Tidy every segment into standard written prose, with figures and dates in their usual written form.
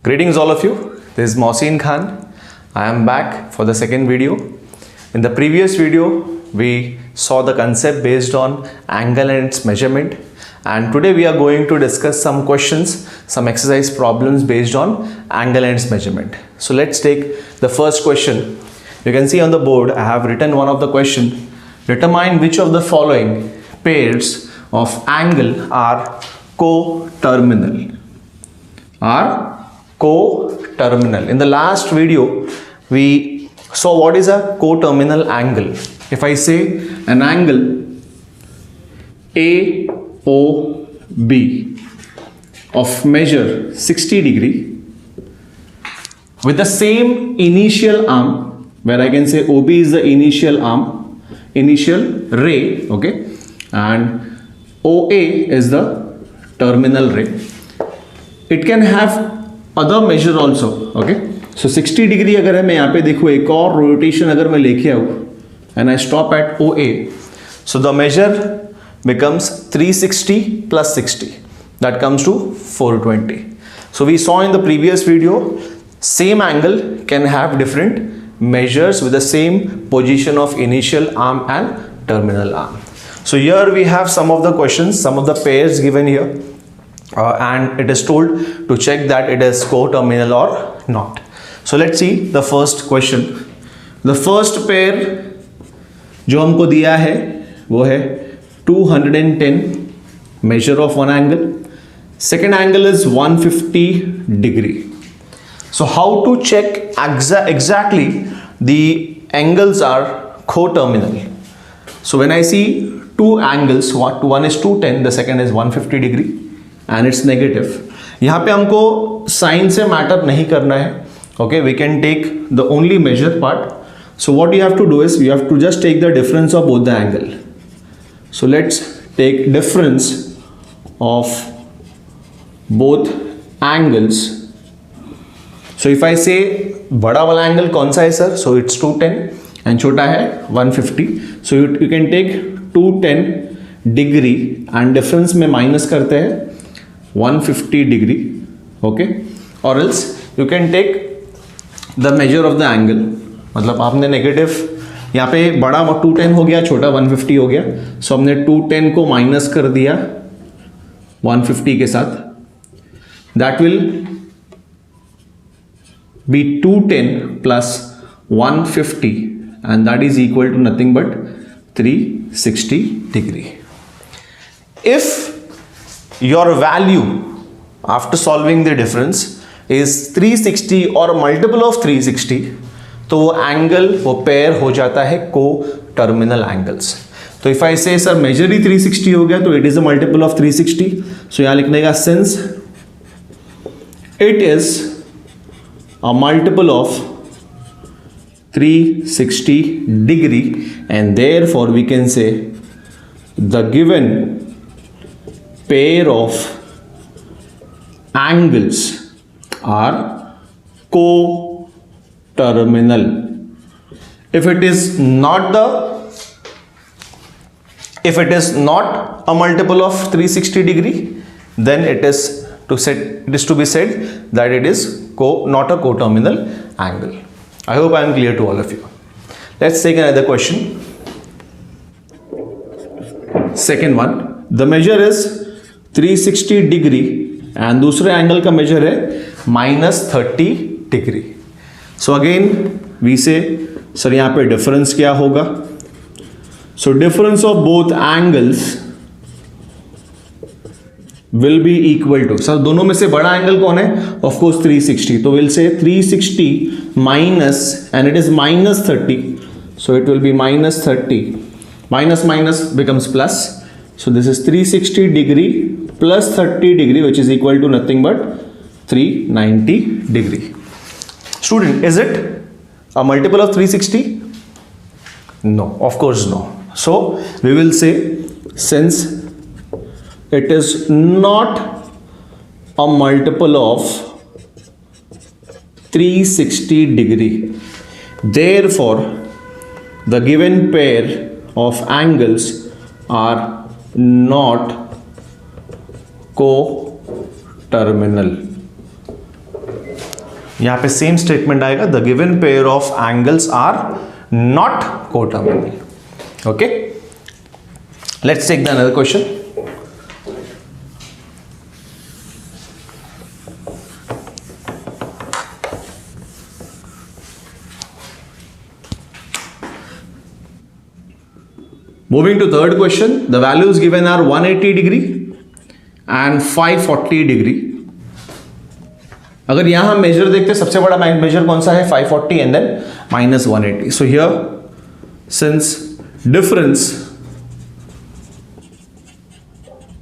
Greetings all of you. This is Mohsin Khan. I am back for the second video. In the previous video, we saw the concept based on angle and its measurement. And today we are going to discuss some questions, some exercise problems based on angle and its measurement. So let's take the first question. You can see on the board, I have written one of the question. Determine which of the following pairs of angle are coterminal. In the last video, we saw what is a coterminal angle. If I say an angle AOB of measure 60 degree with the same initial arm, where I can say OB is the initial arm, initial ray, okay, and OA is the terminal ray. It can have other measure also, okay. So 60 degree अगर है, मैं यहाँ पे देखूँ एक और rotation अगर मैं लेके आऊँ and I stop at OA, so the measure becomes 360 plus 60, that comes to 420. So we saw in the previous video, same angle can have different measures with the same position of initial arm and terminal arm. So here we have some of the questions, some of the pairs given here. And it is told to check that it is coterminal or not. So let's see the first question. The first pair जो हमको दिया है वो है 210 measure of one angle. Second angle is 150 degree. So how to check exactly the angles are coterminal? So when I see two angles, one is 210, the second is 150 degree. And it's negative. यहाँ पे हमको sign से matter नहीं करना है. Okay, we can take the only measure part. So what you have to do is you have to just take the difference of both the angle. So let's take difference of both angles. So if I say बड़ा वाला angle कौन सा है sir? So it's 210 and छोटा है 150. So you can take 210 degree and difference में minus करते हैं 150 degree, okay, or else you can take the measure of the angle. मतलब आपने नेगेटिव यहाँ पे बड़ा 210 हो गया, छोटा 150 हो गया, सो हमने 210 को माइनस कर दिया 150 के साथ. That will be 210 plus 150 and that is equal to nothing but 360 degree. If your value after solving the difference is 360 or multiple of 360, तो वो एंगल वो पेयर हो जाता है co-terminal angles. तो if I say sir major ही 360 हो गया तो it is a multiple of 360. So यहाँ लिखने का since it is a multiple of 360 degree and therefore we can say the given pair of angles are coterminal. If it is not a multiple of 360 degree, then it is to be said that it is not a coterminal angle. I hope I am clear to all of you. Let's take another question. Second one, the measure is 360 degree and दूसरे angle का measure है -30 degree. So again we say sir यहाँ पे difference क्या होगा? So difference of both angles will be equal to, sir दोनों में से बड़ा एंगल कौन है? Of course 360. तो will say 360 minus and it is -30, so it will be -30 minus becomes plus. So this is 360 degree plus 30 degree, which is equal to nothing but 390 degree. Student, is it a multiple of 360? No, of course no. So we will say since it is not a multiple of 360 degree, therefore the given pair of angles are not coterminal. यहां पे same statement आएगा, the given pair of angles are not coterminal. Okay, let's take the another question. Moving to third question, the values given are 180 degree and 540 degree. अगर यहां हम major देखते हैं, सबसे बड़ा मेजर कौन सा है, 540 and then minus 180. So here, since difference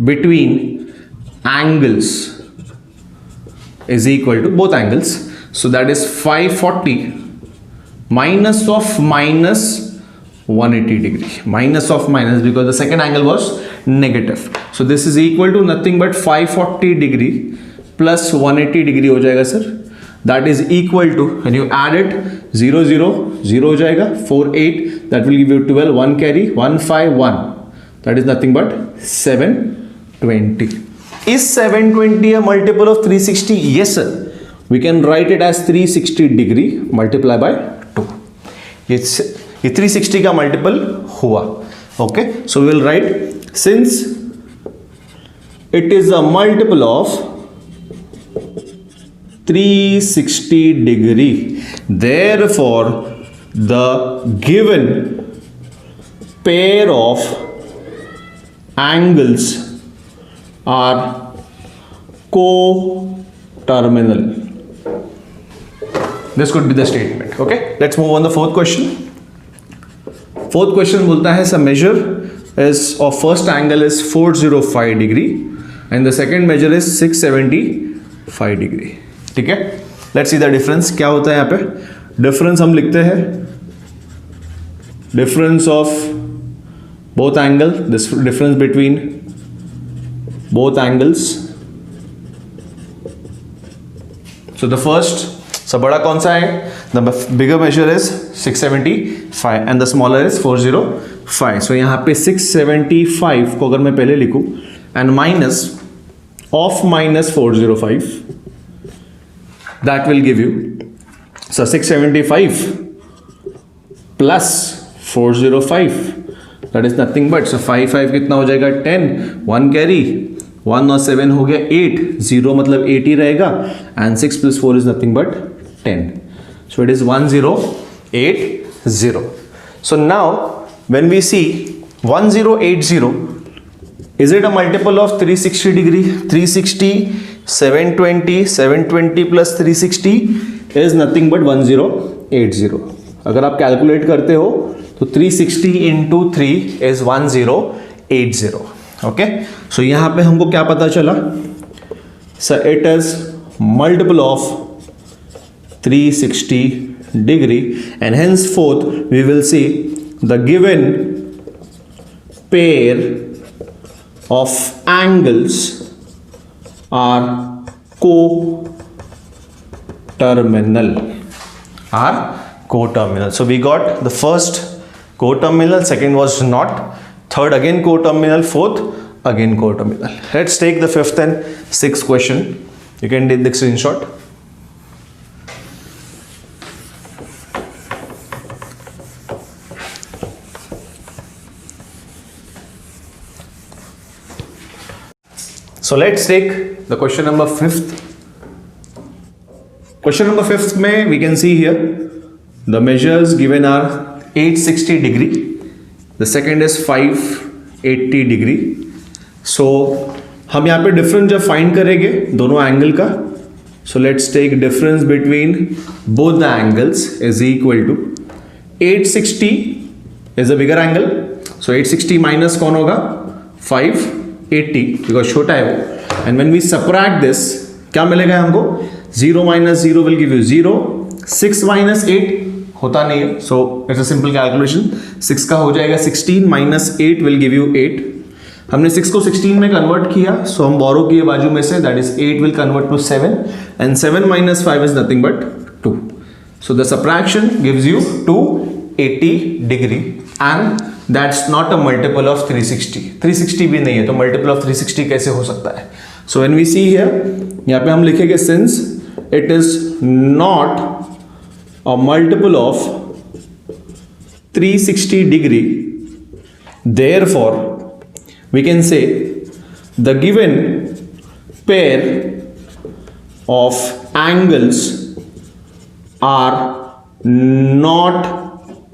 between angles is equal to both angles, so that is 540 minus of minus 180 degree, minus of minus, because the second angle was negative. So this is equal to nothing but 540 degree plus 180 degree हो जाएगा sir. That is equal to, when you add it, 0 0 0 हो जाएगा, 4 8, that will give you 12, 1 carry, 1 5 1, that is nothing but 720. Is 720 a multiple of 360? Yes sir, we can write it as 360 degree multiply by 2. It's ये 360 का multiple हुआ. Okay, so will right, since it is a multiple of 360 degree, therefore the given pair of angles are co-terminal. This could be the statement. Okay, let's move on the fourth question. Fourth question बोलता है some measure is of first angle is 405 degree and the second measure is 675 degree. ठीक है, let's see the difference. क्या होता है यहाँ पे difference, हम लिखते हैं difference of both angle, this difference between both angles. So the first, सब बड़ा कौन सा है, the bigger major is 675 and the smaller is 405. सो यहाँ पे 675 को अगर मैं पहले लिखूं and minus of minus 405, that will give you, so 675 plus 405, that is nothing but, so 5 5 कितना हो जाएगा 10, 1 कैरी, 1 और 7 हो गया 8, 0 मतलब 80 रहेगा and 6 plus 4 is nothing but 10. So it is 1080. So now when we see 1080, is it a multiple of 360 degree? 360, 720, 720 plus 360 is nothing but 1080. अगर आप कैलकुलेट करते हो तो 360 into 3 is 1080. ओके, सो यहाँ पे हमको क्या पता चला, sir it is multiple of 360 degree and henceforth we will see the given pair of angles are co-terminal. So we got the first co-terminal, second was not, third again co-terminal, fourth again co-terminal. Let's take the fifth and sixth question. You can take the screenshot. So let's take the question number 5th. Question number 5th में we can see here the measures given are 860 degree. The second is 580 degree. So हम यहाँ पे difference जब find करेंगे दोनों angle का, so let's take difference between both the angles is equal to 860 is a bigger angle. So 860 minus कौन होगा 580 because छोटा है वो, and when we subtract this क्या मिलेगा हमको, 0 minus 0 will give you 0, 6 minus 8 होता नहीं है, so it's a simple calculation, 6 का हो जाएगा 16 minus 8 will give you 8. हमने 6 को 16 में कन्वर्ट किया, सो हम बोरो किए बाजू में से, that is 8 will convert to 7 and 7 minus 5 is nothing but 2. So the subtraction gives you 280 degree and that's not a multiple of 360. 360 भी नहीं है तो multiple of 360 कैसे हो सकता है. So when we see here, यहाँ पे हम लिखेंगे since it is not a multiple of 360 degree, therefore we can say the given pair of angles are not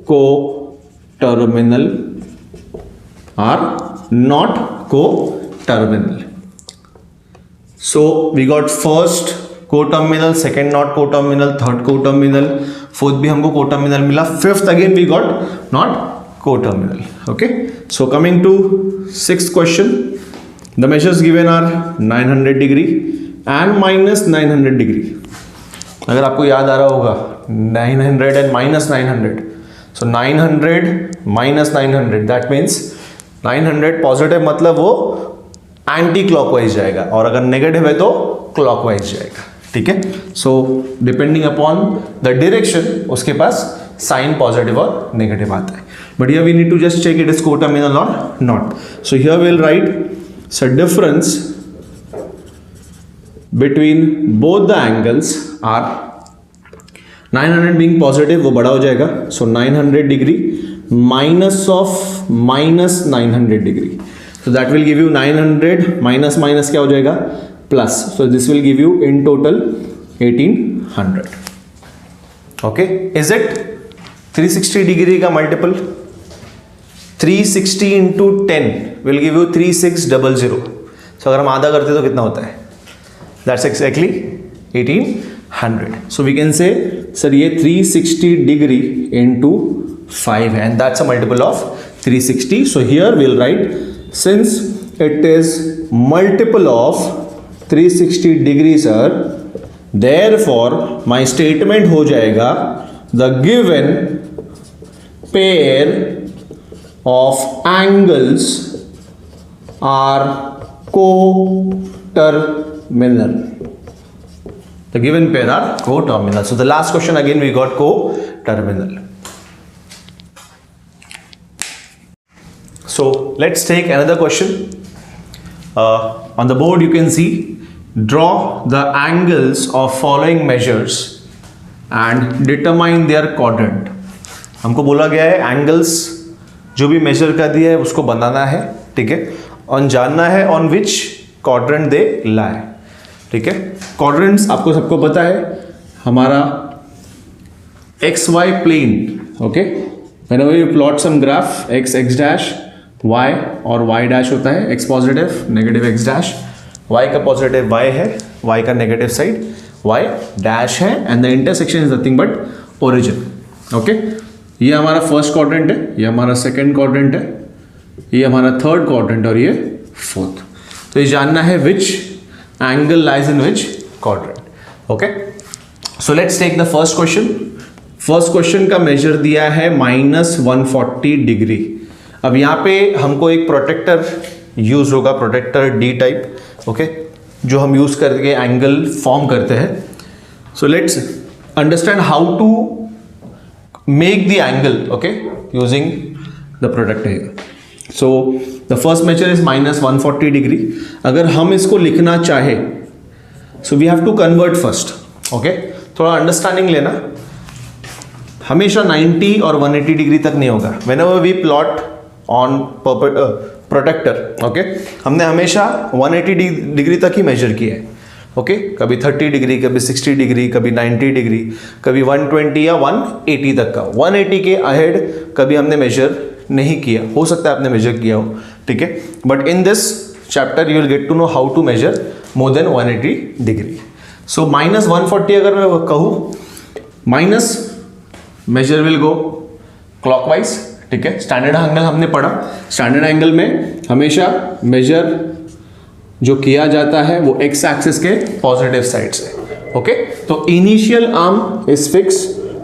coterminal, So we got first coterminal, second not coterminal, third coterminal, fourth भी हमको coterminal मिला, fifth again we got not coterminal. Okay, so coming to sixth question, the measures given are 900 degree and minus 900 degree. अगर आपको याद आ रहा होगा 900 and minus 900, so 900 minus 900, that means 900 positive मतलब वो एंटी क्लॉकवाइज जाएगा और अगर नेगेटिव है तो क्लॉकवाइज जाएगा. ठीक है, so depending upon the direction उसके पास साइन पॉजिटिव और नेगेटिव आता है. But here we need to just check it is coterminal और not. So here will write so difference between both the angles are 900 being positive वो बड़ा हो जाएगा. So 900 degree minus of minus 900 degree, so that will give you 900 minus minus क्या हो जाएगा plus, so this will give you in total 1800. okay, is it 360 degree का multiple? 360 into 10 will give you 3600. so अगर हम आधा करते तो कितना होता है? that's exactly 1800. so we can say sir ये 360 degree into 5 है and that's a multiple of 360. so here we'll write since it is multiple of 360 degrees sir, therefore my statement हो जाएगा the given pair of angles are coterminal. The given pair are coterminal. So the last question again we got coterminal. So let's take another question. On the board you can see, draw the angles of following measures and determine their quadrant. हमको बोला गया है angles जो भी major कर दिया है उसको बनाना है. ठीक है, और जानना है ऑन विच क्वाड्रेंट दे लाई. ठीक है, क्वाड्रेंट्स आपको सबको पता है हमारा X Y plane. Okay, whenever you plot some graph x dash y और y dash होता है, x positive negative x dash, y का पॉजिटिव y है, y का नेगेटिव साइड y dash है and the intersection is nothing but origin. Okay, ये हमारा first quadrant है, ये हमारा सेकंड क्वाड्रेंट है, ये हमारा थर्ड क्वाड्रेंट और ये फोर्थ. तो ये जानना है which angle lies in which quadrant. Okay, so let's take the first question. First question का मेजर दिया है -140 डिग्री. अब यहाँ पे हमको एक प्रोटेक्टर यूज होगा, प्रोटेक्टर डी टाइप. ओके, जो हम यूज करके एंगल फॉर्म करते हैं. So let's understand how to make the angle. Okay, using the protector here. So the first measure is -140 degree. अगर हम इसको लिखना चाहे सो we have to convert first. Okay, थोड़ा अंडरस्टैंडिंग लेना. हमेशा 90 और 180 डिग्री तक नहीं होगा. Whenever we plot on protector, okay, हमने हमेशा 180 डिग्री तक ही मेजर किया है. ओके, कभी 30 डिग्री, कभी 60 डिग्री, कभी 90 डिग्री, कभी 120 या 180 तक का. 180 के अहेड कभी हमने मेजर नहीं किया. हो सकता है आपने मेजर किया हो. ठीक है, but in this chapter you will get to know how to measure more than 180 degree. So -140 अगर मैं कहूँ, minus measure will go clockwise. ठीक है, स्टैंडर्ड एंगल हमने पढ़ा. स्टैंडर्ड एंगल में हमेशा मेजर जो किया जाता है वो एक्स एक्सिस के पॉजिटिव साइड से. ओके, तो initial arm is fix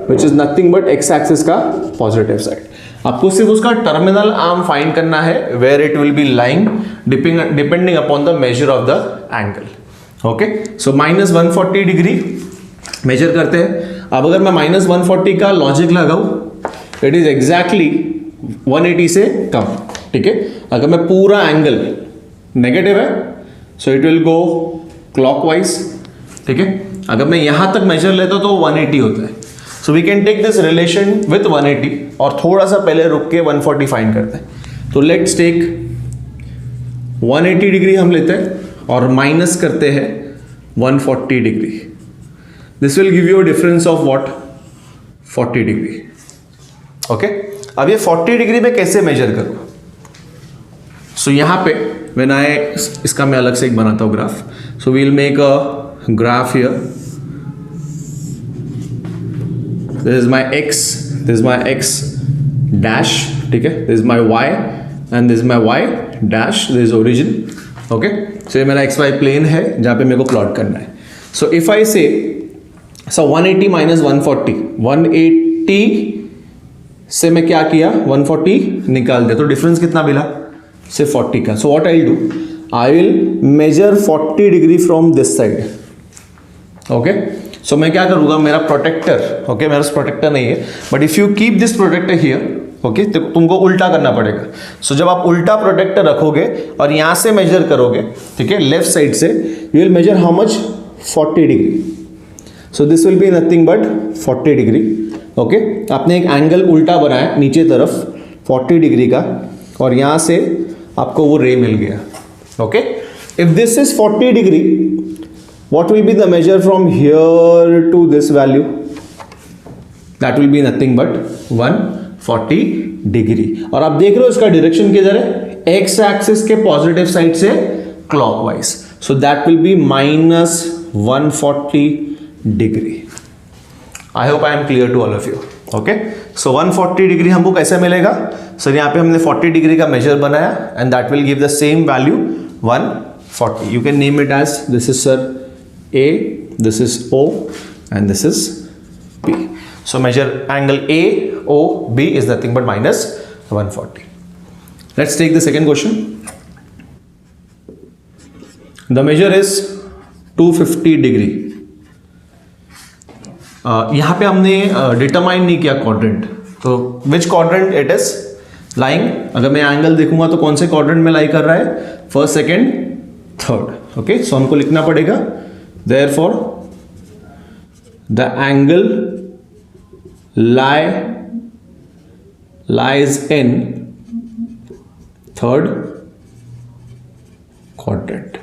which is nothing but X axis का पॉजिटिव साइड. आपको सिर्फ उसका टर्मिनल आर्म फाइंड करना है where it will be lying depending upon the measure of the angle. Okay, so -140 degree measure करते हैं. अब अगर मैं -140 का लॉजिक लगाऊं, इट इज एग्जैक्टली 180 से कम. ठीक है, अगर मैं पूरा एंगल नेगेटिव है सो इट विल गो क्लॉकवाइज. ठीक है, अगर मैं यहां तक मेजर लेता तो 180 होता है. So we can take this relation with 180 और थोड़ा सा पहले रुक के 140 फाइंड करते हैं. तो लेट्स टेक 180 डिग्री हम लेते हैं और माइनस करते हैं 140 degree. This will give you a difference of what 40 degree. Okay, अब ये 40 डिग्री में कैसे मेजर करूं? सो यहां पे व्हेन आई, इसका मैं अलग से एक बनाता हूं graph. So we will make a graph here. This is my x, this is my x dash, ठीक है, this is my y and this is my y dash, this is origin. Okay, so ये मेरा xy plane है जहां पे मेरे को plot करना है. सो इफ आई से 180 माइनस 140, 180 से मैं क्या किया, 140 निकाल दिया, तो डिफरेंस कितना मिला, सिर्फ 40 का. So what I will do, I will measure 40 degree from this side. Okay, so मैं क्या करूंगा, मेरा प्रोटेक्टर, ओके, मेरा प्रोटेक्टर नहीं है, but if you keep this protector here, okay, तो तुमको उल्टा करना पड़ेगा. सो जब आप उल्टा प्रोटेक्टर रखोगे और यहां से मेजर करोगे, ठीक है, लेफ्ट साइड से, you will measure how much, 40 degree. So this will be nothing but 40 degree. Okay, आपने एक एंगल उल्टा बनाया नीचे तरफ 40 डिग्री का और यहां से आपको वो रे मिल गया. Okay, if this is 40 degree, what will be the measure from here to this value? That will be nothing but 140 degree. और आप देख रहे हो इसका डायरेक्शन किधर है, x एक्सिस के पॉजिटिव साइड से clockwise. So that will be minus 140 degree. I hope I am clear to all of you. Okay, so 140 degree हमको कैसे मिलेगा, सर यहाँ पे हमने 40 डिग्री का मेजर बनाया and that will give the same value 140. You can name it as, this is sir A, this is O and this is B. So measure angle AOB is nothing but minus 140. Let's take the second question. The measure is 250 degree. यहाँ पे हमने determine नहीं किया quadrant, तो विच quadrant it is lying. अगर मैं angle देखूंगा तो कौन से क्वाड्रेंट में लाई कर रहा है, फर्स्ट, सेकेंड, थर्ड. ओके, सो हमको लिखना पड़ेगा therefore the angle lies in third quadrant.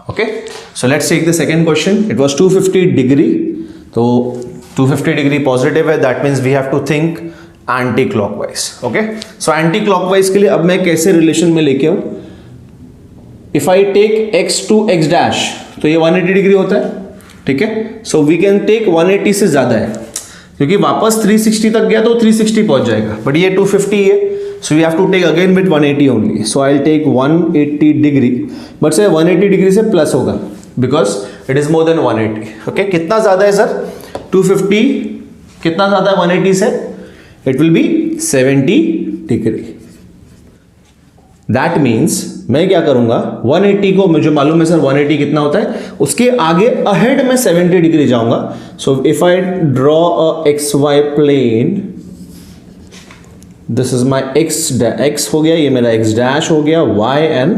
Okay, so let's take the second question. It was 250 degree, so 250 degree positive है, that means we have to think anti clockwise. Okay, so anti clockwise के लिए अब मैं कैसे relation में लेके आऊं, if I take x to x dash, तो ये 180 डिग्री होता है, ठीक है. सो वी कैन टेक 180 से ज्यादा है, क्योंकि वापस 360 तक गया तो 360 पहुंच जाएगा, बट ये 250 है, so we have to take again with 180 only. So I will take 180 degree, but sir 180 degree से प्लस होगा because it is more than 180. Okay, कितना ज्यादा है सर, 250 कितना ज्यादा है 180 से, it will B 70 degree. That means मैं क्या करूंगा, 180 को मुझे मालूम है सर 180 कितना होता है, उसके आगे अहेड में 70 डिग्री जाऊंगा. So if I draw a X Y plane, this is my X हो गया, ये मेरा एक्स डैश हो गया, Y and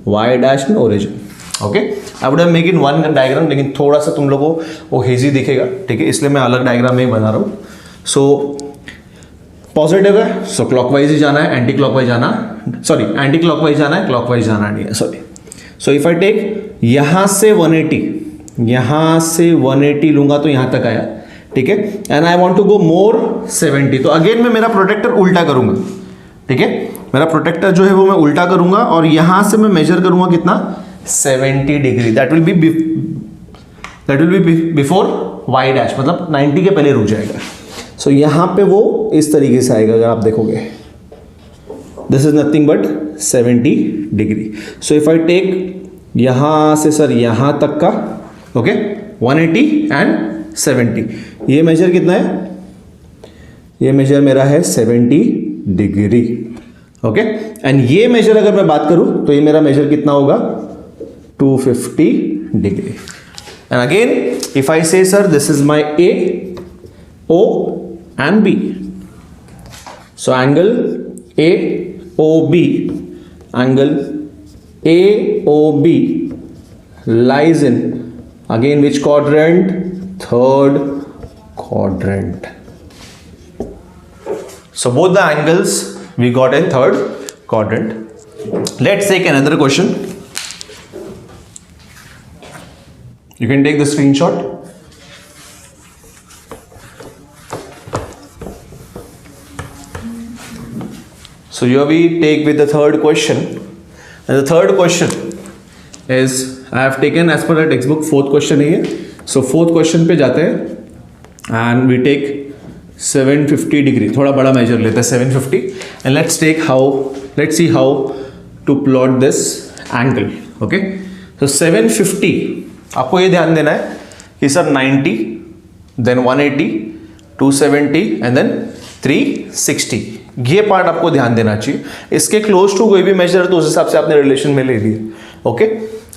Y dash in origin. Okay, I would have make in one diagram, लेकिन थोड़ा सा तुम लोगों को वो हेजी दिखेगा, ठीक है, इसलिए मैं अलग डायग्राम में ही बना रहा हूं. सो पॉजिटिव है, सो क्लॉकवाइज ही जाना है, एंटी क्लॉकवाइज जाना, सॉरी एंटी क्लॉकवाइज जाना है, क्लॉकवाइज जाना नहीं है, sorry. So if I take यहां से 180, यहां से 180 लूंगा तो यहां तक आया, ठीक है, and I want to go more 70, तो अगेन मैं मेरा प्रोटेक्टर उल्टा करूंगा, ठीक है, मेरा प्रोटेक्टर जो है वो मैं उल्टा करूंगा और यहां से मैं मेजर करूंगा कितना, 70 degree. That will be before Y dash, मतलब 90 के पहले रुक जाएगा. सो यहां पे वो इस तरीके से आएगा, अगर आप देखोगे this is nothing but 70 degree. So if I take यहां से सर यहां तक का, ओके, 180 एंड 70, ये मेजर कितना है, ये मेजर मेरा है 70 डिग्री. ओके, एंड ये मेजर अगर मैं बात करूं तो ये मेरा मेजर कितना होगा, 250 degree. And again if I say sir this is my A, O and B. So angle AOB, angle AOB lies in again which quadrant? Third quadrant. So both the angles we got in third quadrant. Let's take another question. You can take the screenshot. So here we take with the third question, and the third question is I have taken as per the textbook fourth question है. So fourth question पे जाते हैं and we take 750 degree, थोड़ा बड़ा measure लेते हैं 750, and let's see how to plot this angle. Okay, so 750 आपको ये ध्यान देना है कि सर 90, then 180, 270 and then 360, ये पार्ट आपको ध्यान देना चाहिए. इसके क्लोज टू कोई भी मेजर तो उस हिसाब से आपने रिलेशन में ले लिया. ओके,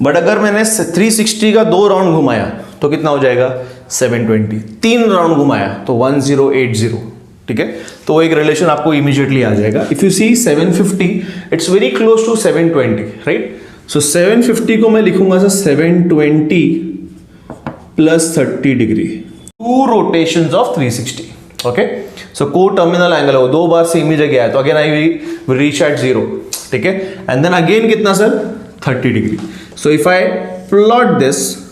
बट अगर मैंने 360 का 2 राउंड घुमाया तो कितना हो जाएगा 720, 3 राउंड घुमाया तो 1080. ठीक है, तो वो एक रिलेशन आपको इमीडिएटली आ जाएगा. If you see 750 it's very close to 720, right. So 750 को मैं लिखूंगा sir 720 plus 30 degree, 2 rotations of 360. Okay, so coterminal angle हो 2 बार सेम ही जगह आया तो again I will reach at 0. ठीक है, एंड देन अगेन कितना sir 30 degree. So if I plot this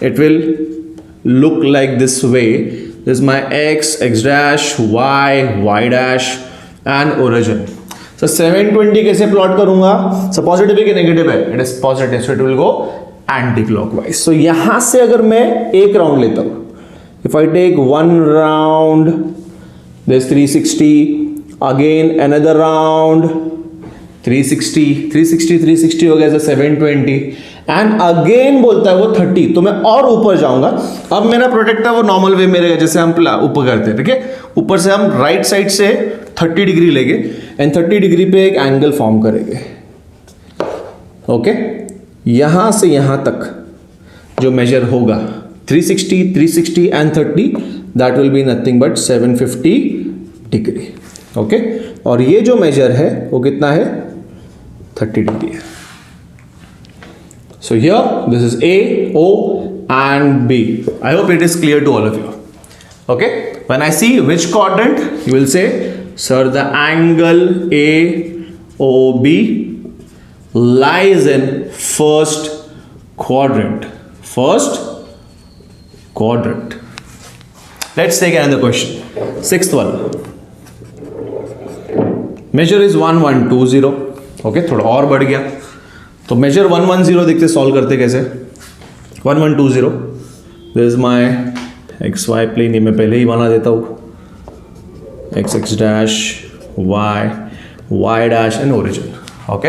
it will look like this way. This is my x, x dash, y dash and origin. So 720 कैसे plot करूंगा? So positive है कि negative है? It is positive, so it will go anti-clockwise. So यहां से अगर मैं एक राउंड लेता हूं, if I take one round, there's 360, again another round, 360 हो गया, 720 एंड अगेन बोलता है वो 30, तो मैं और ऊपर जाऊंगा. अब मेरा प्रोटेक्टर वो नॉर्मल वे मेरे जैसे हम ऊपर करते हैं. ठीक है, ऊपर से हम राइट साइड से 30 डिग्री लेंगे एंड 30 डिग्री पे एक एंगल फॉर्म करेंगे. ओके, यहां से यहां तक जो मेजर होगा 360 and 30, that will be nothing but 750 degree. Okay, और ये जो मेजर है वो कितना है 30 डिग्री है. So here this is A, O and B. I hope it is clear to all of you. Okay, when I see which quadrant, you will say, sir, the angle AOB lies in first quadrant. First quadrant. Let's take another question. Sixth one. Measure is 1120. Okay, थोड़ा और बढ़ गया. तो major 110 देखते solve करते कैसे. 1120, this is my X Y plane, ये मैं पहले ही बना देता हूँ. X x dash, Y dash and origin. Okay,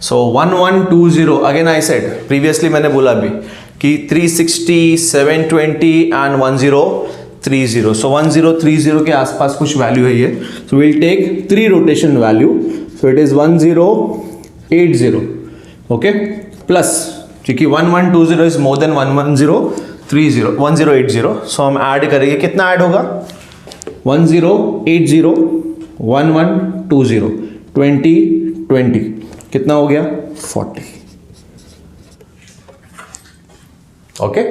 so 1120 again I said previously, मैंने बोला अभी कि 360, 720 एंड 1030. सो 1030 के आसपास कुछ वैल्यू है ये. So will take 3 rotation value. So it is 1080. Okay, plus क्योंकि 1120 इज मोर देन 1080, सो हम ऐड करेंगे. कितना ऐड होगा 1080, 1120, 20, कितना हो गया 40. ओके,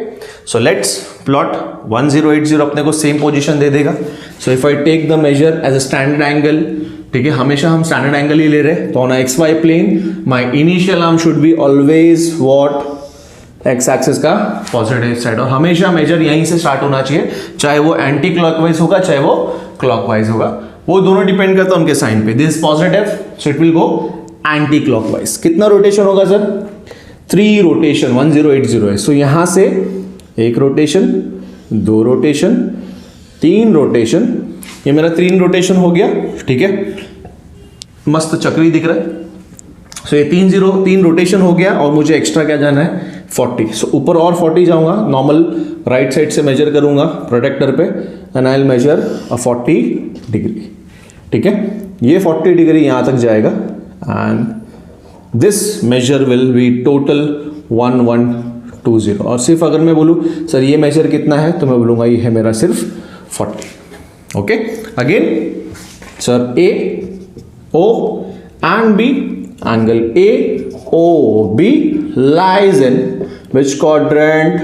सो लेट्स प्लॉट 1080 अपने को सेम पोजीशन दे देगा. So if I take the measure as a standard angle, ठीक है, हमेशा हम स्टैंडर्ड एंगल ही ले रहे हैं, तो on X Y plane my initial arm should be always what X axis का पॉजिटिव साइड, और हमेशा मेजर यहीं से स्टार्ट होना चाहिए, चाहे वो एंटी क्लॉकवाइज होगा चाहे वो क्लॉकवाइज होगा, वो दोनों डिपेंड करता है उनके साइन पे. This positive, so it will go anti clockwise. कितना रोटेशन होगा सर 3 रोटेशन, 1080 है. सो यहां से एक रोटेशन, 2 रोटेशन, 3 रोटेशन, ये मेरा 3 रोटेशन हो गया. ठीक है, मस्त चक्री दिख रहा है. सो ये 3 रोटेशन हो गया और मुझे एक्स्ट्रा क्या जाना है 40. सो ऊपर और 40 जाऊंगा, नॉर्मल राइट साइड से मेजर करूंगा प्रोटेक्टर पे and I will measure 40 degree. ठीक है, ये 40 डिग्री यहां तक जाएगा and this measure will be total 1120. और सिर्फ अगर मैं बोलूं सर ये मेजर कितना है, तो मैं बोलूंगा ये है मेरा सिर्फ 40. Okay, again, sir, A, O and B, angle AOB lies in Which quadrant?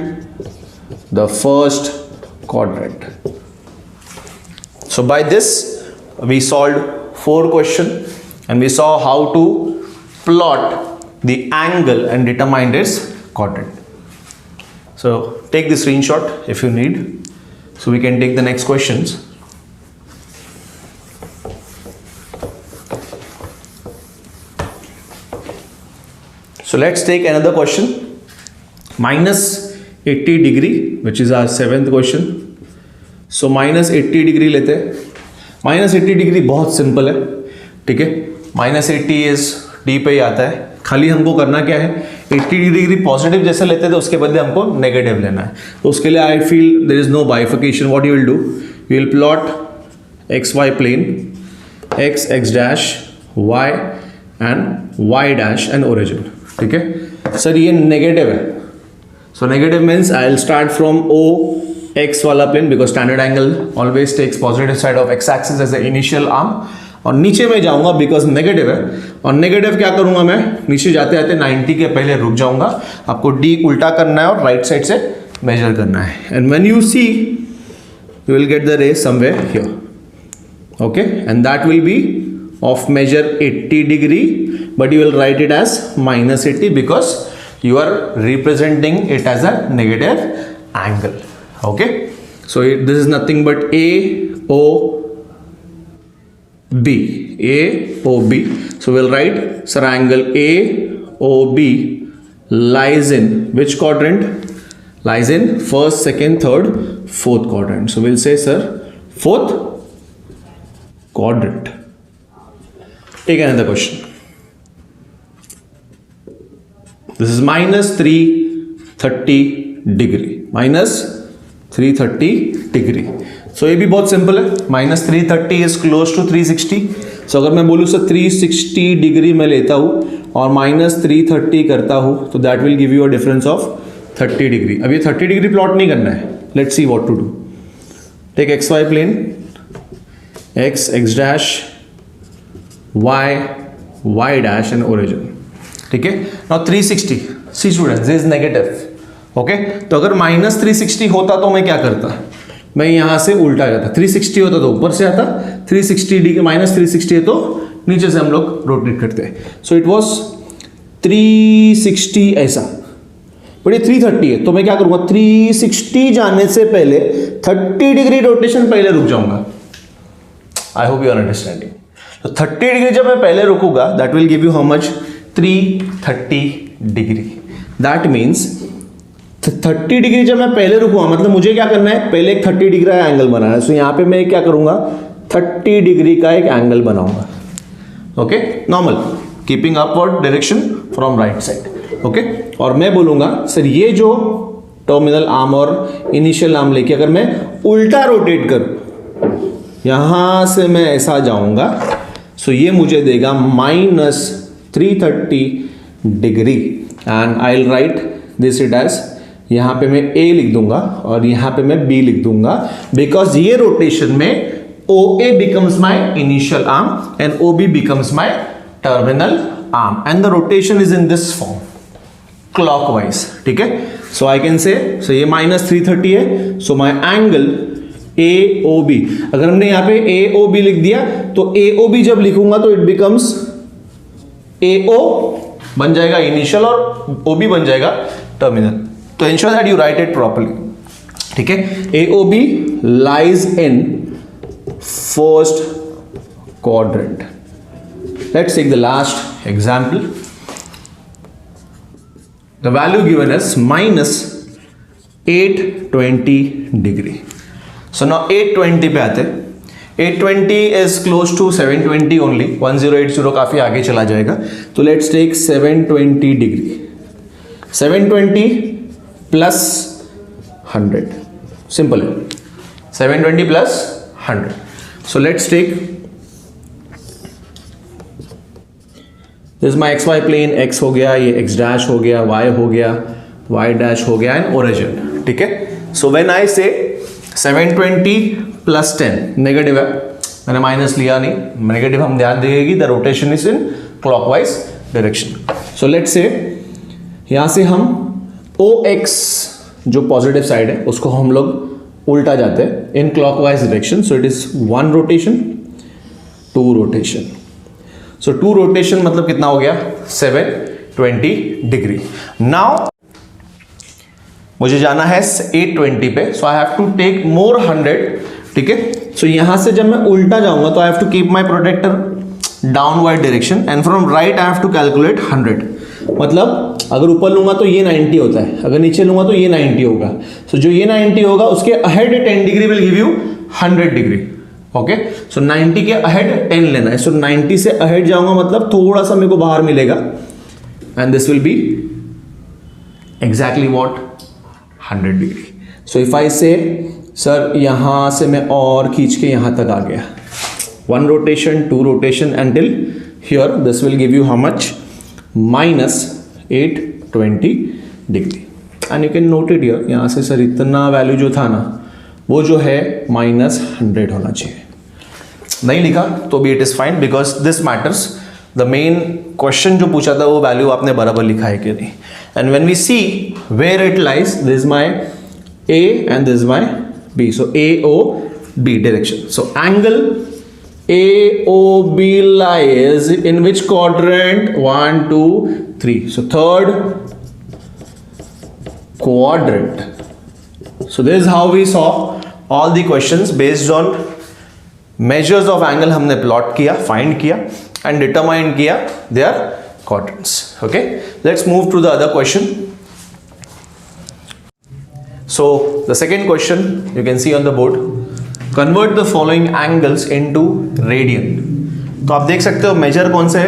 The first quadrant. So by this we solved 4 questions and we saw how to plot the angle and determine its quadrant. So take the screenshot if you need, so we can take the next questions. So let's take another question. Minus 80 degree, which is our 7th question. So minus 80 degree लेते हैं. Minus 80 degree बहुत simple है, ठीक है. Minus 80 is D पे ही आता है. खाली हमको करना क्या है, 80 डिग्री पॉजिटिव जैसे लेते थे उसके बदले हमको नेगेटिव लेना है. तो उसके लिए I feel there is no bifurcation. What you will do, you will plot x Y plane, x x dash, y and Y dash and origin. ठीक है सर, ये नेगेटिव है. So negative means I will start from O x वाला plane because standard angle always takes positive side of x axis as a initial arm. और नीचे में जाऊंगा because negative है. और नेगेटिव क्या करूंगा मैं, नीचे जाते जाते 90 के पहले रुक जाऊंगा. आपको डी उल्टा करना है और राइट साइड से मेजर करना है. And when you see you will get the ray somewhere here. Okay, and that will be of measure 80 degree, but you will write it as minus 80 because you are representing it as a negative angle. Okay, so this is nothing but AOB. AOB. So we'll write, sir, angle AOB lies in which quadrant? Lies in first, second, third, fourth quadrant. So we'll say, sir, fourth quadrant. Take another question. This is minus 330 degree. Minus 330 degree. So ये भी बहुत simple है. Minus 330 is close to 360. So अगर मैं बोलूँ sir 360 degree मैं लेता हूँ और minus 330 करता हूँ तो that will give you a difference of 30 degree. अब ये 30 डिग्री प्लॉट नहीं करना है. Let's see what to do. Take XY plane, X, X dash, y, y dash and origin. ठीक है. Now 360, see students, this is negative. Okay, तो अगर minus 360 होता तो मैं क्या करता, मैं यहाँ से उल्टा जाता. 360 होता तो ऊपर से आता, 360 डिग्री माइनस 360 है तो नीचे से हम लोग रोटेट करते हैं. सो इट वॉज 360 ऐसा, बट ये 330 है तो मैं क्या करूँगा, 360 जाने से पहले 30 डिग्री रोटेशन पहले रुक जाऊंगा. I hope you are understanding. तो 30 डिग्री जब मैं पहले रुकूंगा that will give you how much, 330 degree. That means 30 degree जब मैं पहले रुकूंगा मतलब मुझे क्या करना है, पहले एक 30 डिग्री का एंगल बनाना है. सो यहाँ पे मैं क्या करूंगा, 30 डिग्री का एक एंगल बनाऊंगा. Okay, normal keeping upward direction from right side. Okay, और मैं बोलूंगा सर ये जो टर्मिनल आर्म और इनिशियल आर्म लेके अगर मैं उल्टा रोटेट करूं, यहां से मैं ऐसा जाऊंगा, सो ये मुझे देगा minus 330 degree. And I will write this it as, यहाँ पे मैं A लिख दूंगा और यहाँ पे मैं B लिख दूंगा बिकॉज ये रोटेशन में OA becomes my initial arm and OB becomes my terminal arm and the rotation is in this form clockwise. ठीक है, so I can say, so ये minus 330 है, so my angle AOB, अगर हमने यहाँ पे AOB लिख दिया तो AOB जब लिखूंगा तो it becomes AO बन जाएगा इनिशियल और OB बन जाएगा टर्मिनल. तो ensure that you write it properly. ठीक है, AOB lies in first quadrant. Let's take the last example. The value given is minus 820 degree. So now 820 पे आते हैं. 820 is close to 720 only. 1080 काफी आगे चला जाएगा. तो let's take 720 degree. 720 plus 100. Simple. 720 plus 100. So let's take, this is my xy plane, x हो गया, ये x dash हो गया, y हो गया, y dash हो गया and origin. ठीक है, so when I say 720 plus 10, negative है, मैंने माइनस लिया नहीं, नेगेटिव हम ध्यान देंगे, the rotation is in clockwise direction. So let's say यहाँ से हम OX जो पॉजिटिव साइड है उसको हम लोग उल्टा जाते हैं in clockwise direction. So it is 1 rotation, 2 rotation. So 2 rotation मतलब कितना हो गया 720 डिग्री. नाउ मुझे जाना है 820 पे. So I have to take more 100. ठीक है. सो यहां से जब मैं उल्टा जाऊंगा तो I have to keep my protractor downward direction and from right I have to calculate 100. मतलब अगर ऊपर लूंगा तो ये 90 होता है, अगर नीचे लूंगा तो ये 90 होगा. सो जो ये 90 होगा उसके ahead 10 degree will give you 100 degree. Okay. So 90 के अहेड 10 लेना है. सो 90 से अहेड जाऊंगा मतलब थोड़ा सा मेरे को बाहर मिलेगा and this will B exactly what 100 degree. So if I say sir यहां से मैं और खींच के यहां तक आ गया, 1 rotation, 2 rotation until here, this will give you how much? minus 820 degree. And you can note it here. यहाँ से सर इतना वैल्यू जो था ना वो जो है -100 होना चाहिए. नहीं लिखा तो भी it is fine because this matters. The main question जो पूछा था वो वैल्यू आपने बराबर लिखा है कि नहीं. And when we see where it lies, this is my A and this is my B. So AOB direction. So angle AOB lies in which quadrant? 1, 2, 3. So third quadrant. So this is how we saw all the questions based on measures of angle. हमने plot किया, find किया and determine किया their quadrants. Okay. Let's move to the other question. So the second question you can see on the board. Convert the following angles into radian. तो आप देख सकते हो major कौन से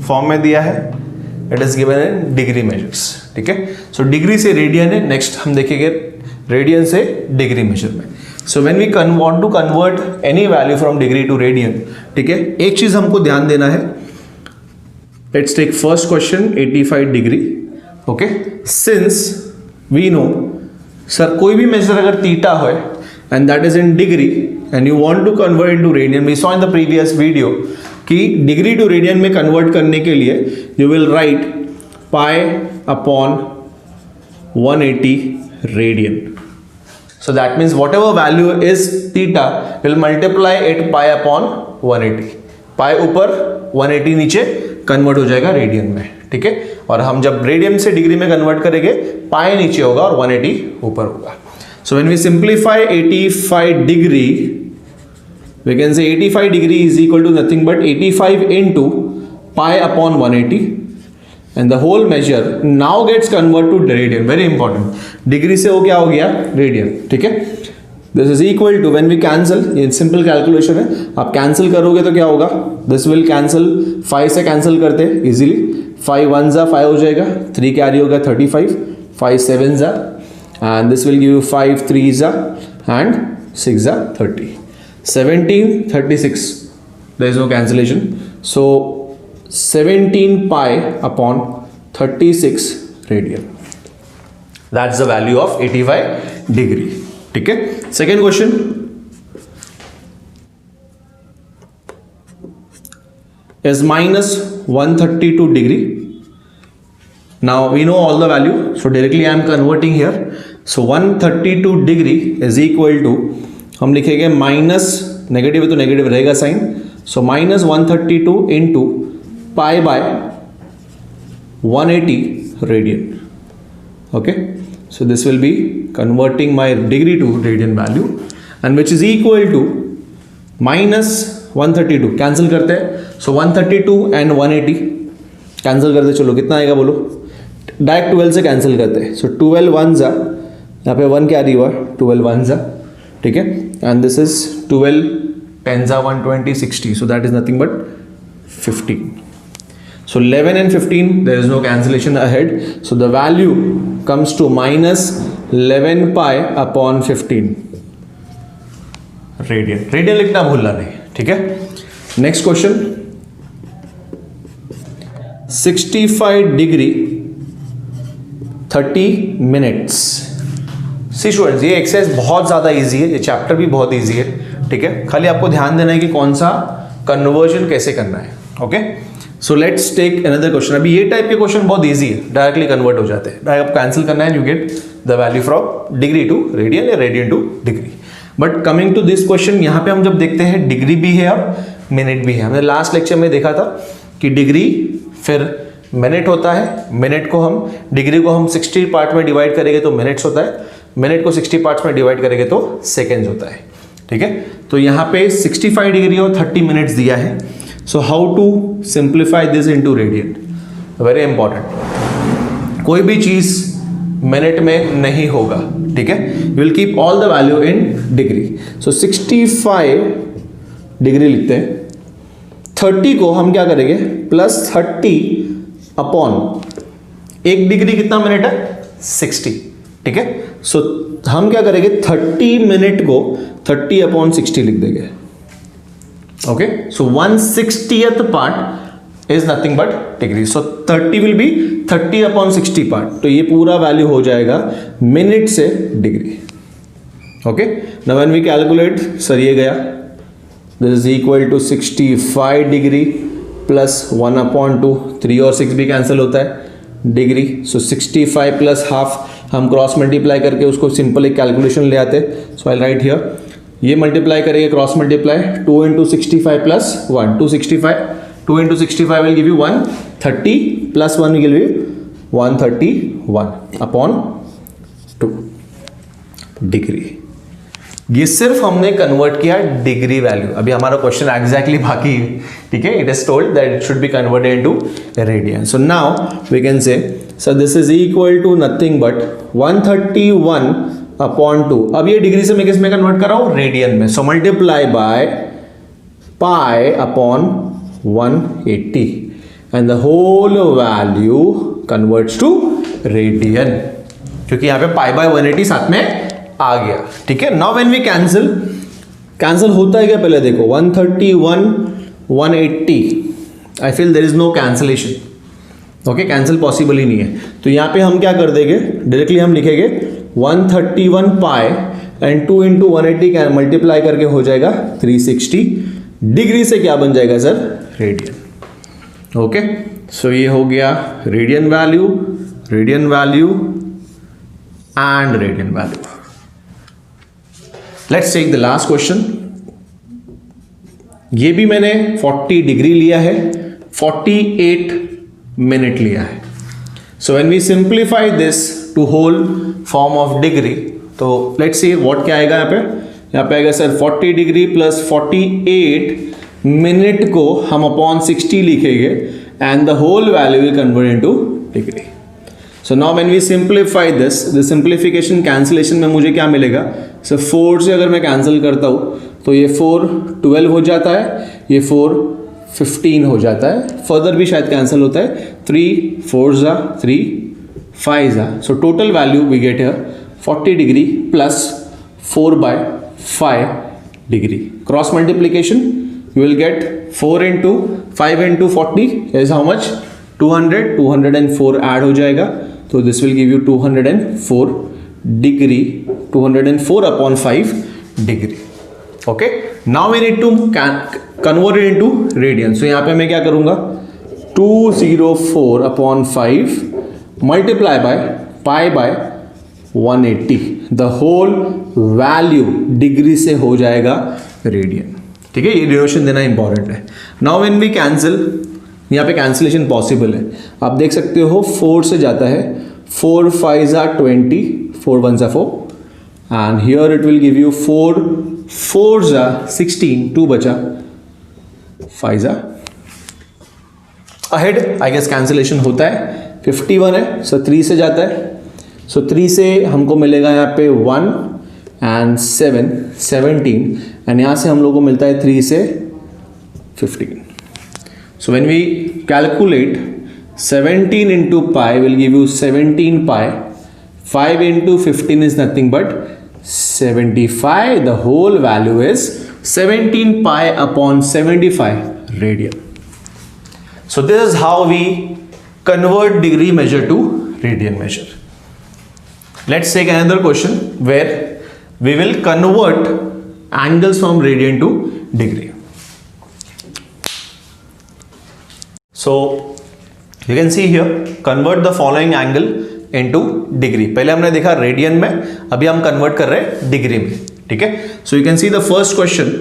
फॉर्म में दिया है. It is given in degree measures. ठीक है. सो डिग्री से रेडियन है. नेक्स्ट हम देखेंगे रेडियन से डिग्री मेजर में. So when we want to convert any value from degree to radian, ठीक है, एक चीज हमको ध्यान देना है. Let's take first question 85 degree. Okay. Since we know sir कोई भी मेजर अगर थीटा हो and that is in degree and you want to convert into radian, we saw in the previous video कि डिग्री टू रेडियन में convert करने के लिए you will write pi upon 180 radian. So that means whatever value is theta will multiply it pi upon 180. Pi ऊपर 180 नीचे convert हो जाएगा radian में. ठीक है. और हम जब रेडियन से डिग्री में कन्वर्ट करेंगे पाई नीचे होगा और 180 ऊपर होगा. So when we simplify 85 degree, we can say 85 degree is equal to nothing but 85 into pi upon 180 and the whole measure now gets convert to radian. Very important. Degree से वो क्या हो गया रेडियन. ठीक है. This is equal to when we cancel, ये simple calculation है. आप कैंसिल करोगे तो क्या होगा, दिस विल कैंसिल, 5 से कैंसिल करते हैं इजीली. 5 1 जा 5 हो जाएगा, 3 कैरी होगा 35, 5 7 जा and this will give you 5 3 जा एंड 6 जा 30, 17 36. There is no cancellation. So 17 pi upon 36 radian. That's the value of 85 degree. ठीक है. Second question. is minus 132 degree. Now we know all the value, so directly I am converting here. So 132 degree is equal to, हम लिखेंगे minus, negative है तो negative रहेगा sign. So minus 132 into pi by 180 radian. Okay. So this will be converting my degree to radian value and which is equal to minus 132. Cancel करते हैं. सो 132 and 180 cancel करते, चलो कितना आएगा बोलो. डायरेक्ट 12 से कैंसिल करते हैं. सो 12 1 जा, यहाँ पे 1 कैरी हुआ, 12 1 जा. ठीक है. एंड दिस इज 12 10 जा 120 60. So that is nothing but 15. So 11 and 15 there is no cancellation ahead. So the value comes to minus 11 pi upon 15 radian. Radian लिखना भूलना नहीं. ठीक है. Next question. 65 degree 30 minutes. See students, ये exercise बहुत ज़्यादा easy है, ये चैप्टर भी बहुत इजी है. ठीक है. खाली आपको ध्यान देना है कि कौन सा कन्वर्जन कैसे करना है. Okay. So let's take another question. अभी ये टाइप के क्वेश्चन बहुत इजी है, डायरेक्टली कन्वर्ट हो जाते हैं. डायरेक्ट कैंसिल करना है, you get the value from degree to radian या radian to degree. But coming to this question, यहाँ पे हम जब देखते हैं डिग्री भी है और मिनट भी है. हमने लास्ट लेक्चर में देखा था कि डिग्री फिर मिनट होता है. मिनट को हम, डिग्री को हम 60 पार्ट में डिवाइड करेंगे तो मिनट्स होता है. मिनट को 60 पार्ट्स में डिवाइड करेंगे तो सेकेंड्स होता है. ठीक है, तो यहाँ पे 65 डिग्री और 30 मिनट्स दिया है. So how to simplify this into radian, very important. कोई भी चीज मिनट में नहीं होगा. ठीक है, you will keep all the value in degree. So 65 degree लिखते हैं. 30 को हम क्या करेंगे, प्लस 30 अपॉन 1 डिग्री कितना मिनट है, 60. ठीक है, सो हम क्या करेंगे, 30 मिनट को 30 अपॉन 60 लिख देंगे. Okay, so 1/60th part is nothing but degree. So 30 will be 30 upon 60 part. तो ये पूरा वैल्यू हो जाएगा मिनट से degree. Okay, now when we calculate, sir ये गया, this is equal to 65 degree plus 1/2, 3 और 6 भी कैंसिल होता है डिग्री. सो 65 प्लस हाफ, हम क्रॉस मल्टीप्लाई करके उसको सिंपल एक कैलकुलेशन ले आते. सो आई राइट हियर, ये मल्टीप्लाई करेंगे, cross multiply, 2 into 65 plus 1, 265. 2 into 65 will give you 130 plus 1 will give you 131 upon 2 degree. ये सिर्फ हमने कन्वर्ट किया डिग्री वैल्यू. अभी हमारा क्वेश्चन एग्जैक्टली बाकी है. ठीक है, it is told that it should be converted into radian. So now we can say, so this is equal to nothing but 131 upon 2. अब ये डिग्री से मैं किस में कन्वर्ट कर रहा हूं, रेडियन में. So multiply by pi upon 180 and the whole value converts to radian, क्योंकि यहां पे पाई बाय 180 साथ में आ गया. ठीक है, नाउ व्हेन वी कैंसिल होता है क्या, पहले देखो, 131 180, I feel there is no cancellation. Okay, cancel possible ही नहीं है. तो यहां पे हम क्या कर देंगे, डायरेक्टली हम लिखेंगे 131 पाई एंड 2 into 180 मल्टीप्लाई करके हो जाएगा 360. डिग्री से क्या बन जाएगा सर, रेडियन. ओके, सो ये हो गया radian value and radian value. Let's take the last question. ये भी मैंने 40 डिग्री लिया है, 48 मिनट लिया है. So when we simplify this to whole form of degree, तो लेट्स सी व्हाट क्या आएगा यहाँ पे आएगा सर 40 डिग्री प्लस 48 मिनट को हम अपॉन 60 लिखेंगे and the whole value will convert into degree. So now when we simplify this, the simplification cancellation में मुझे क्या मिलेगा, सो 4 से अगर मैं कैंसिल करता हूँ तो ये 4 12 हो जाता है, ये 4 15 हो जाता है. फर्दर भी शायद कैंसिल होता है, 3 4 3 5 जा. So total value we get here 40 degree plus 4/5 degree. Cross multiplication, you will get 4 into 5 into 40 is how much, 200. 204 add हो जाएगा, तो this will give you 204 degree, 204 upon 5 degree. Okay, now we need to convert it into radian. So यहाँ पे मैं क्या करूंगा, 204 upon 5 multiply by pi by 180. The whole value degree से हो जाएगा रेडियन. ठीक है, ये डिनोशन देना इंपॉर्टेंट है. नाउ व्हेन वी कैंसिल, यहाँ पे कैंसिलेशन पॉसिबल है. आप देख सकते हो 4 से जाता है, 4 5 20, 4 1 4 and here it will give you 4 4 16, 2 बचा, 5 अहेड. आई गेस कैंसिलेशन होता है, 51 है, सो 3 से जाता है. सो 3 से हमको मिलेगा यहाँ पे 1 एंड 7 17 एंड यहाँ से हम लोग को मिलता है 3 से 15. So when we calculate 17 into pi will give you 17 pi. 5 into 15 is nothing but 75. The whole value is 17 pi upon 75 radian. So this is how we convert degree measure to radian measure. Let's take another question where we will convert angles from radian to degree. So you can see here convert the following angle into degree. पहले हमने देखा radian में, अभी हम convert कर रहे हैं degree में, ठीक है। So you can see the first question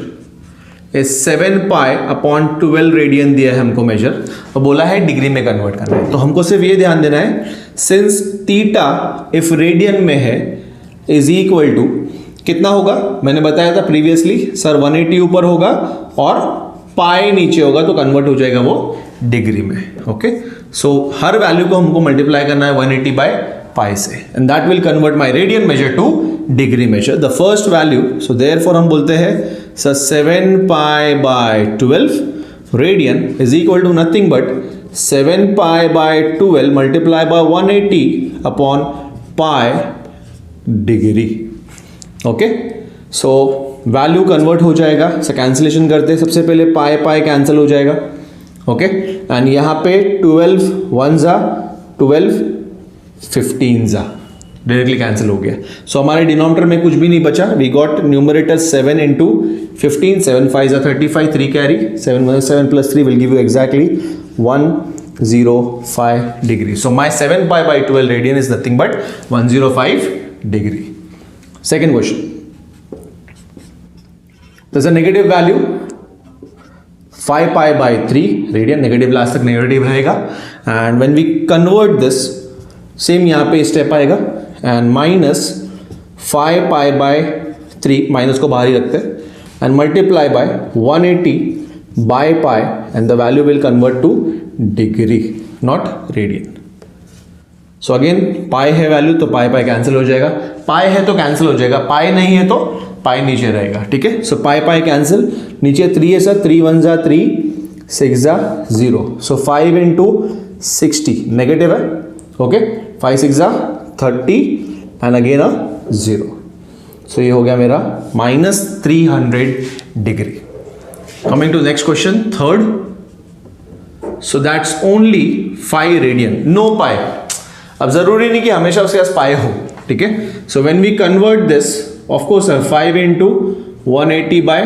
is 7 pi upon 12 radian दिया है हमको मेजर, और बोला है डिग्री में कन्वर्ट करना है। तो हमको सिर्फ ये ध्यान देना है, सिंस थीटा इफ रेडियन में है इज इक्वल टू कितना होगा, मैंने बताया था प्रीवियसली सर 180 ऊपर होगा और पाई नीचे होगा, तो कन्वर्ट हो जाएगा वो डिग्री में। ओके, सो हर वैल्यू को हमको मल्टीप्लाई करना है 180 बाय पाई से, and that will convert my radian measure to degree measure. The first value, so therefore हम बोलते हैं sir 7 pi by 12 radian is equal to nothing but 7 pi by 12 multiply by 180 upon pi degree. Okay, so value convert हो जाएगा। सो cancellation करते हैं, सबसे पहले पाई pi cancel हो जाएगा। ओके, एंड यहाँ पे 12 1 जा 12 15 जा डायरेक्टली कैंसिल हो गया। सो हमारे डिनोमिनेटर में कुछ भी नहीं बचा, वी गॉट न्यूमरेटर 7 इंटू 15, 7 5 जा 35, 3 carry, 7 plus 3 will give you exactly 105 degree. So my 7 pi by 12 radian is nothing but 105 degree. Second question, there's a negative value 5 pi by 3 radian, negative last तक negative रहेगा, and when we convert this same यहाँ पे step आएगा, and minus 5 pi by 3, minus को बाहर ही रखते हैं, and multiply by 180 by pi, and the value will convert to degree not radian. So again pi है वैल्यू तो पाई पाई कैंसिल हो जाएगा, पाई है तो कैंसिल हो जाएगा, पाई नहीं है तो पाई नीचे रहेगा, ठीक है। सो पाई पाई कैंसिल, नीचे 3 है सर, 3 1 जा 3, 6 जा 0, सो 5 इंटू 60 नेगेटिव है। ओके, 5 6 जा 30 एंड अगेन अ 0, सो ये हो गया मेरा -300 degree. Coming to next question, third, so that's only 5 radian, no pi. अब जरूरी नहीं कि हमेशा उसके पास पाई हो, ठीक है। So when we convert this, of course sir 5 into 180 by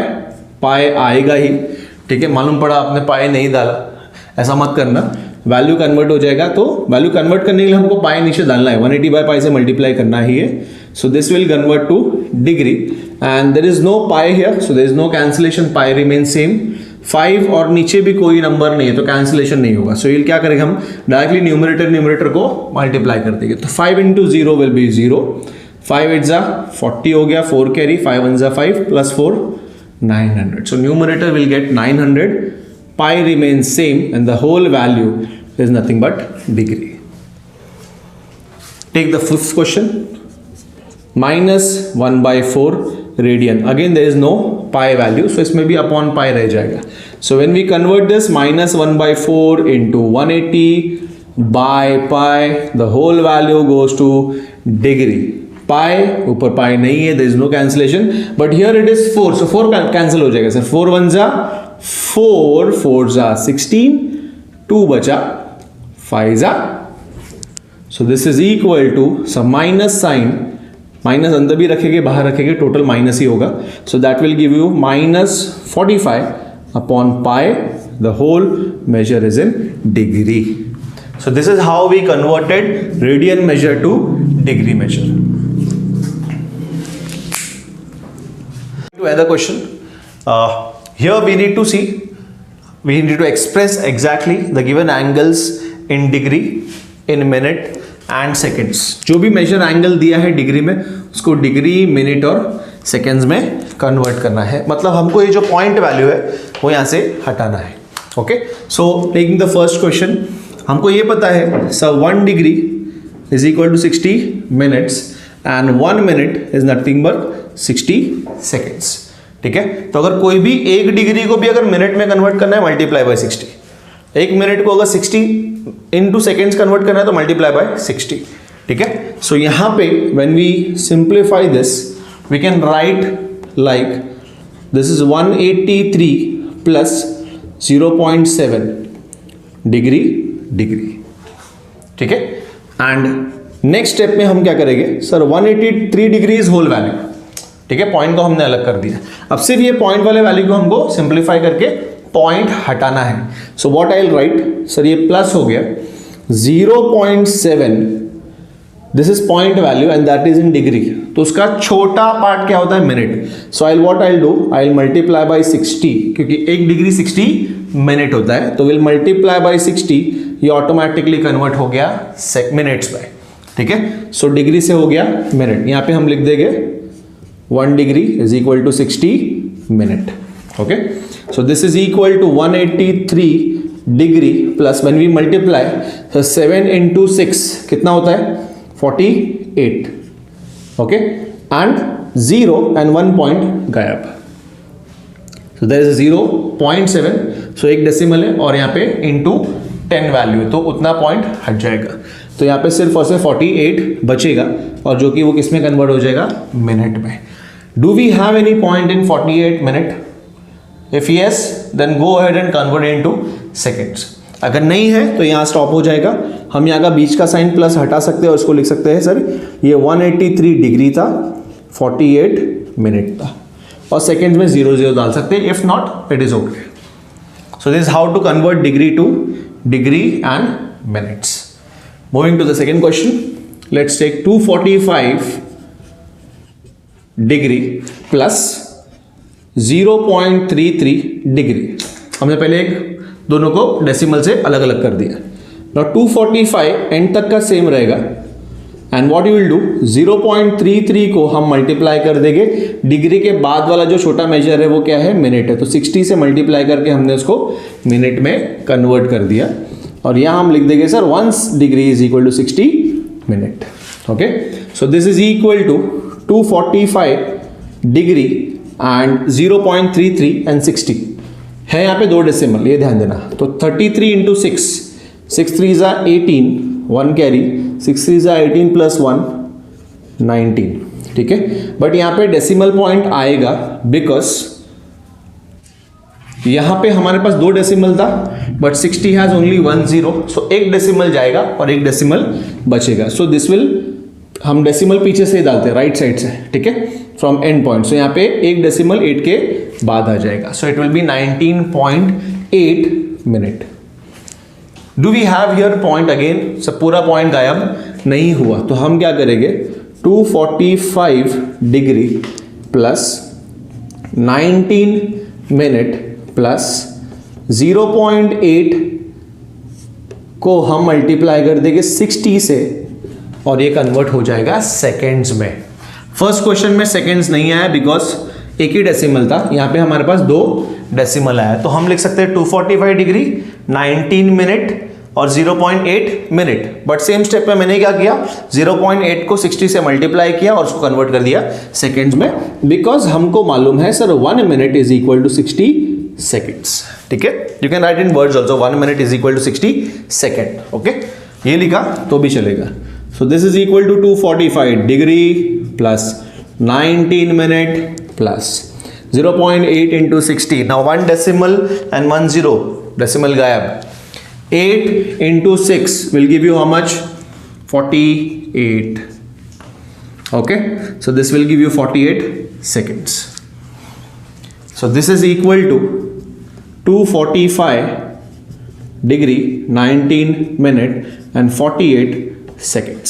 pi आएगा ही, ठीक है। मालूम पड़ा आपने पाई नहीं डाला, ऐसा मत करना, वैल्यू कन्वर्ट हो जाएगा। तो वैल्यू कन्वर्ट करने के लिए हमको पाई नीचे डालना है, 180 बाय पाई से मल्टीप्लाई करना ही है। So this will convert to degree, and there is no pi here, so there is no cancellation, pi remain same. 5 और नीचे भी कोई नंबर नहीं है तो कैंसिलेशन नहीं होगा। सो ये क्या करेंगे, हम डायरेक्टली न्यूमरेटर को मल्टीप्लाई कर देंगे। तो 5 इंटू 0 विल बी 0, 5 8 जा 40 हो गया, 4 कैरी, 5 1 जा 5 plus 4 900। So numerator will get 900, pi remain same, and the whole value is nothing but degree. Take the fifth question, -1/4 radian, again there is no pi value, so इसमें भी upon pi रह जाएगा। So when we convert this, -1/4 into 180 by pi, the whole value goes to degree. Pi ऊपर pi नहीं है, there is no cancellation, but here it is 4, so 4 cancel हो जाएगा sir, 4 1 जा 4, 4 जा 16, 2 बचा 5 जा, so this is equal to सब माइनस साइन, माइनस अंदर भी रखेंगे बाहर रखेंगे, टोटल माइनस ही होगा। So that will give you -45 upon pi, the whole measure is in degree. So this is how we converted radian measure to degree measure. To another question, here we need to see, we need to express exactly the given angles in degree, in minute and seconds। जो भी major angle दिया है degree में, उसको degree, minute और seconds में convert करना है। मतलब हमको ये जो पॉइंट वैल्यू है वो यहाँ से हटाना है। Okay, so taking the first question, हमको ये पता है sir 1 degree is equal to 60 minutes and 1 minute is nothing but 60 seconds, ठीक है। तो अगर कोई भी 1 डिग्री को भी अगर मिनट में कन्वर्ट करना है, मल्टीप्लाई बाय 60, 1 मिनट को अगर 60 इंटू सेकेंड्स कन्वर्ट करना है तो मल्टीप्लाई बाय 60, ठीक है। सो यहाँ पे when we simplify this, we can write like this is 183 plus 0.7 degree, ठीक है। एंड नेक्स्ट स्टेप में हम क्या करेंगे sir, 183 degree is whole value, ठीक है। पॉइंट को हमने अलग कर दिया, अब सिर्फ ये पॉइंट वाले वैल्यू को हमको सिंप्लीफाई करके पॉइंट हटाना है. सो what I will right, sir ये प्लस हो गया 0.7, this is point value and that is in degree. तो उसका छोटा पार्ट क्या होता है, minute. So I what I do, I will multiply by 60, क्योंकि 1 डिग्री 60 मिनट होता है. तो विल मल्टीप्लाई बाय 60, ये ऑटोमेटिकली कन्वर्ट हो गया मिनट्स बाय. ठीक है, सो डिग्री से हो गया मिनट. यहां पे हम लिख देंगे 1 degree is equal to 60 minute. Okay, so this is equal to 183 degree plus when we multiply, so 7 into 6 कितना होता है, 48. ओके, एंड 0 and 1 पॉइंट गायब. सो देयर इज 0.7, सो एक डेसिमल है और यहाँ पे इंटू 10 वैल्यू है, तो उतना पॉइंट हट जाएगा. तो यहाँ पे सिर्फ और सिर्फ 48 बचेगा, और जो कि वो किस में कन्वर्ट हो जाएगा, मिनट में. Do we have any point in 48 minute? If yes, then go ahead and convert into seconds. अगर नहीं है तो यहाँ स्टॉप हो जाएगा. हम यहाँ का बीच का साइन प्लस हटा सकते हैं और इसको लिख सकते हैं, सर ये 183 डिग्री था, 48 मिनट था, और सेकेंड में 0 डाल सकते हैं. If not, it is okay. So this how to convert degree to degree and minutes. Moving to the second question, let's take 245 degree plus 0.33 degree. हमने पहले दोनों को डेसिमल से अलग अलग कर दिया. नाउ 245 एंड तक का सेम रहेगा, and what you will do, 0.33 को हम मल्टीप्लाई कर देंगे. डिग्री के बाद वाला जो छोटा मेजर है वो क्या है, मिनट है. तो 60 से मल्टीप्लाई करके हमने उसको मिनट में कन्वर्ट कर दिया, और यहां हम लिख देंगे sir 1 degree is equal to 60 minute. Okay, so this is equal to 245 degree and 0.33 and 60 है. यहाँ पे 2 डेसिमल, ये ध्यान देना. तो 33 into 6, 6 3s are 18, 1 carry, 6 3s are 18 plus 1 19. ठीक है, बट यहाँ पे डेसिमल पॉइंट आएगा बिकॉज यहाँ पे हमारे पास 2 डेसिमल था, बट 60 हैज ओनली 1 0, सो एक डेसिमल जाएगा और एक डेसिमल बचेगा. सो दिस विल, हम डेसिमल पीछे से ही डालते हैं, राइट साइड से. ठीक है, फ्रॉम एंड पॉइंट. सो यहाँ पे एक डेसिमल 8 के बाद आ जाएगा. So it will be 19.8 minute. Do we have here point again? सब पूरा पॉइंट गायब नहीं हुआ, तो हम क्या करेंगे, 245 डिग्री प्लस 19 मिनट प्लस 0.8 को हम मल्टीप्लाई कर देंगे 60 से, और ये कन्वर्ट हो जाएगा सेकेंड्स में. फर्स्ट क्वेश्चन में सेकेंड्स नहीं आया बिकॉज एक ही डेसिमल था. यहाँ पे हमारे पास 2 डेसिमल आया, तो हम लिख सकते हैं 245 डिग्री 19 मिनट और 0.8 मिनट. बट सेम स्टेप में मैंने क्या किया, 0.8 को 60 से मल्टीप्लाई किया और उसको कन्वर्ट कर दिया सेकेंड्स में, बिकॉज हमको मालूम है sir 1 minute is equal to 60 seconds. ठीक है, you can write in words also, 1 minute is equal to 60 second. Okay, ये लिखा तो भी चलेगा. So this is equal to 245 degree plus 19 minute plus 0.8 into 60. Now 1 decimal and 1 0, decimal gayab. 8 into 6 will give you how much? 48. Okay, so this will give you 48 seconds. So this is equal to 245 degree 19 minute and 48 seconds.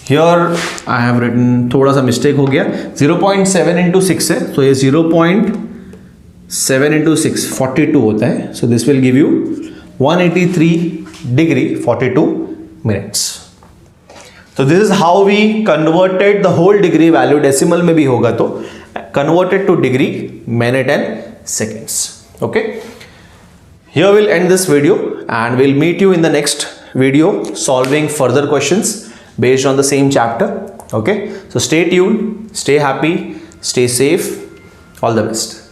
Here I have written थोड़ा सा mistake हो गया, 0.7 into 6 है, तो ये 0.7 into 6 42 होता है. So this will give you 183 degree 42 minutes. So this is how we converted the whole degree value. Decimal में भी होगा तो converted to degree, minute and seconds. Okay. Here we'll end this video and we'll meet you in the next video solving further questions based on the same chapter. Okay, so stay tuned, stay happy, stay safe. All the best.